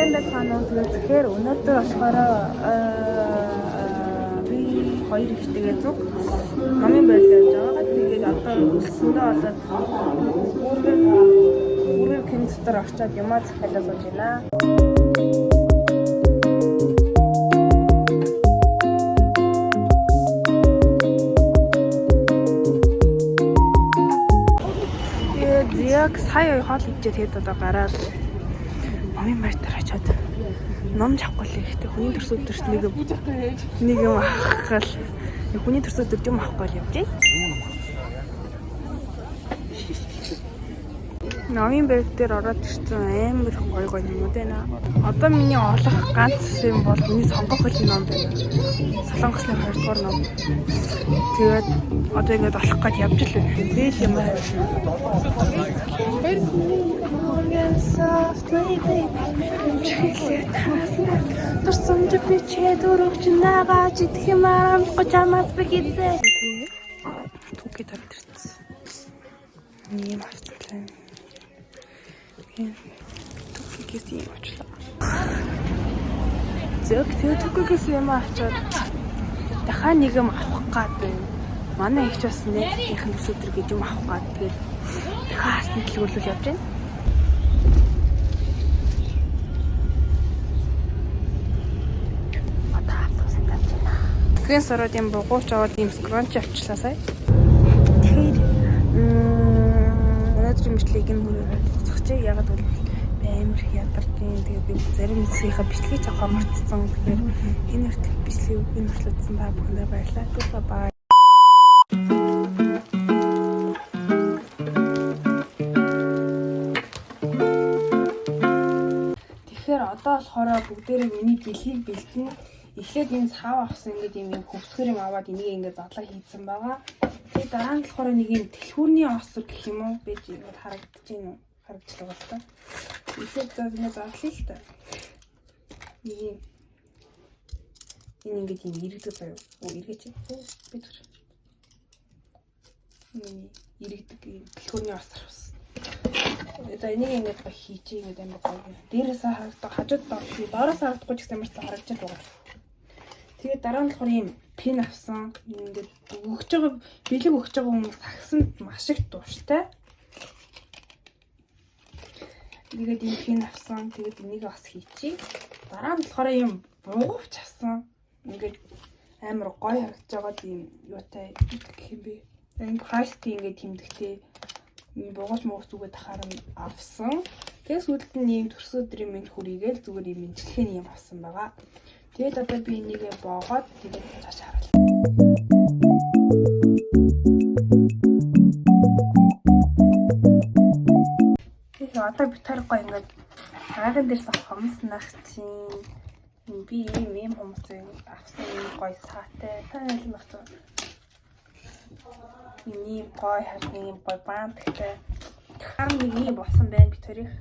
сайн байна уу? Тэгэхээр өнөөдөр болохоор би хоёр ихтэйгээ зүг намын байрлал явж байгаа. Тэгээд одоо өссөндөө болоод бүрээр кинцтер очиад юмаа захиалаа сууж байна. Яг сая хоол идчихэд тэгээд одоо гараад намын байр дээр очиод ном авахгүй л ихтэй хүний төрс өдөрт нэг юм авах гал хүний төрс өдөрт юм авахгүй л явжээ. Намын байр дээр ороод ирсэн амар гоё юм байна. Одоо миний олох ганц юм бол миний сонгох хөлийн ном байна. Солонгосны 2 дугаар ном. Тэгээд одоо ингэж олох гэж явж л байна. Тэгэл юм аа. Турсан би ч дөрөвч нагач идэх юм амгүй чамаас бигизээ. Түгээ тараад ирсэн. Ийм хавцлаа. Түгээс юм очлаа. Зөв түгээс юм авчаад дахиад нэг юм авах гэдэг. Манай их ч бас нэгнийхэн төсөөдөр гэж юм авах гэдэг. Тэгээд дахиад нэг төлөвлөл явж байна. Гэн сараад юм бугууч аваад юм скранч авчлаа сая. Тэгэхээр өнөөдөр мэтлийг нь зогсчих. Ягаад бол амар ядарсан. Тэгээд би зарим эцгийнхаа бичлэгийг авах мартсан. Тэгэхээр энэ хүртэл бичлэгийг үгүй нөхлөдсөн та бүхэндээ баярлалаа. Бай. Тэгэхээр одоо болохоор бүгдээрээ миний бэлгийг бэлтэн эхлээд энэ цаав авсан ингээд юм хөвсгөр юм аваад энийг ингээд задлаа хийцэн байгаа. Тэгээд дараа нь болохоор нэг юм дэлгүүрний осор гэх юм уу бэж ингээд харагдаж байна уу? Харагдлаа бол та. Эхлээд задлаа задлаа л та. Нэг энэ ингээд юм иргэдэг байв. Иргэж би түр. Иргэдэг дэлгүүрний осор ус. Одоо энийг ингээд хийж ингээд амар гоё. Дээрээсээ харагдах хажууд доороос харагдахгүй ч гэсэн амар харагдаж байгаа. Тэгээд дараа нь болохоор ийм пин авсан. Ингээд өгч байгаа бэлэг өгч байгаа хүмүүс агсанд маш их дуртай. Тэгээд ийм пин авсан. Тэгээд энийг бас хийчихье. Дараа нь болохоор ийм бугууч авсан. Ингээд амар гоё харагдаж байгаа тийм юутай гэх юм бэ. Энэ прайсти ингээд тэмдэгтэй бугууч мууч зүгээр тахаар авсан. Тэгээс үүдэлт нь ийм төрс өдрийн минь хүрийгээл зүгээр ийм имжлэхний юм авсан байгаа. Тэгээд одоо би энийгээ боогоод тэгээд цааш харуулъя. Тэгээд одоо би тарахгүй ингээд хаяган дээрс хомснах чинь би ийм хүмүүсийг авсан юм гоё саатай. Та ялмах чинь ийм гоё харны ийм гоё баанттай. Хам нэг юм болсон байна би төрих.